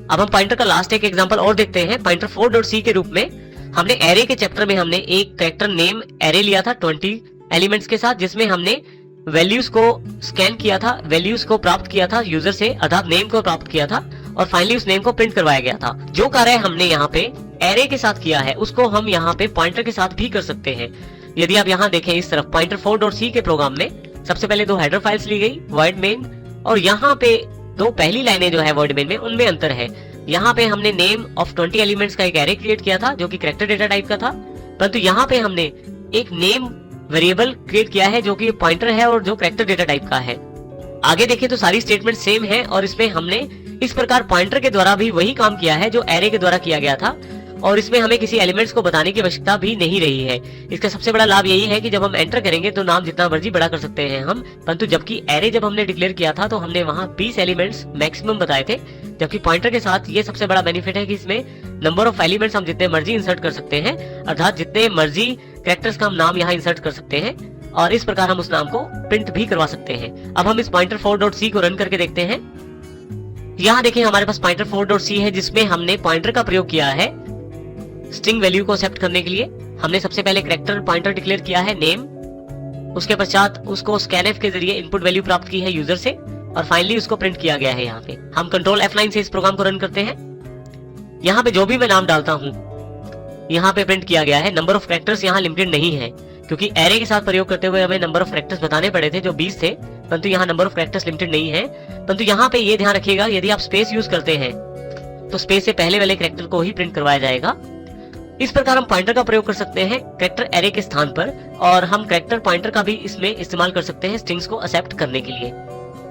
अब हम पॉइंटर का लास्ट एक एग्जांपल और देखते हैं। पॉइंटर 4.c के रूप में हमने एरे के चैप्टर में हमने एक कैरेक्टर नेम एरे लिया था 20 एलिमेंट्स के साथ, जिसमें हमने वैल्यूज को स्कैन किया था, वैल्यूज को प्राप्त किया था यूजर से, अर्थात नेम को प्राप्त किया था और फाइनली उस नेम को प्रिंट करवाया गया था। जो कार्य हमने यहाँ पे एरे के साथ किया है उसको हम यहाँ पे पॉइंटर के साथ भी कर सकते हैं। यदि आप यहाँ देखें इस तरफ पॉइंटर 4.c के प्रोग्राम में सबसे पहले दो हेडर फाइल्स ली गई void main, और यहाँ पे दो पहली लाइनें जो है void main में उनमें अंतर है। यहाँ पे हमने नेम ऑफ 20 एलिमेंट्स का एक एरे क्रिएट किया था जो कि कैरेक्टर डेटा टाइप का था, परंतु यहाँ पे हमने एक नेम वेरिएबल क्रिएट किया है जो कि पॉइंटर है और जो कैरेक्टर डेटा टाइप का है। आगे देखें तो सारी स्टेटमेंट सेम है और इसमें हमने इस प्रकार पॉइंटर के द्वारा भी वही काम किया है जो एरे के द्वारा किया गया था, और इसमें हमें किसी एलिमेंट्स को बताने की आवश्यकता भी नहीं रही है। इसका सबसे बड़ा लाभ यही है कि जब हम एंटर करेंगे तो नाम जितना मर्जी बड़ा कर सकते हैं हम, परंतु जबकि एरे जब हमने डिक्लेयर किया था तो हमने वहां 20 एलिमेंट्स मैक्सिमम बताए थे, जबकि पॉइंटर के साथ ये सबसे बड़ा बेनिफिट है कि इसमें नंबर ऑफ एलिमेंट्स हम जितने मर्जी इंसर्ट कर सकते हैं, अर्थात जितने मर्जी कैरेक्टर्स का हम नाम यहाँ इंसर्ट कर सकते हैं और इस प्रकार हम उस नाम को प्रिंट भी करवा सकते हैं। अब हम इस पॉइंटर 4.c को रन करके देखते हैं। यहाँ देखें हमारे पास पॉइंटर 4.c है जिसमें हमने पॉइंटर का प्रयोग किया है स्ट्रिंग वैल्यू को एक्सेप्ट करने के लिए। हमने सबसे पहले कैरेक्टर पॉइंटर डिक्लेयर किया है नेम, उसके पश्चात उसको स्कैनफ के जरिए इनपुट वैल्यू प्राप्त की है यूजर से और फाइनली उसको प्रिंट किया गया है। यहाँ पे हम कंट्रोल F9 से इस प्रोग्राम को रन करते हैं। यहाँ पे जो भी मैं नाम डालता हूँ यहाँ पे प्रिंट किया गया है। नंबर ऑफ कैरेक्टर्स यहाँ लिमिटेड नहीं है क्योंकि एरे के साथ प्रयोग करते हुए हमें नंबर ऑफ कैरेक्टर्स बताने पड़े थे जो 20 थे, परंतु यहाँ नंबर ऑफ कैरेक्टर्स लिमिटेड नहीं है। परंतु यहाँ पे ये ध्यान रखिएगा यदि आप स्पेस यूज करते हैं तो स्पेस से पहले वाले कैरेक्टर को ही प्रिंट करवाया जाएगा। इस प्रकार हम पॉइंटर का प्रयोग कर सकते हैं कैरेक्टर एरे के स्थान पर, और हम कैरेक्टर पॉइंटर का भी इसमें इस्तेमाल कर सकते हैं स्ट्रिंग्स को एक्सेप्ट करने के लिए।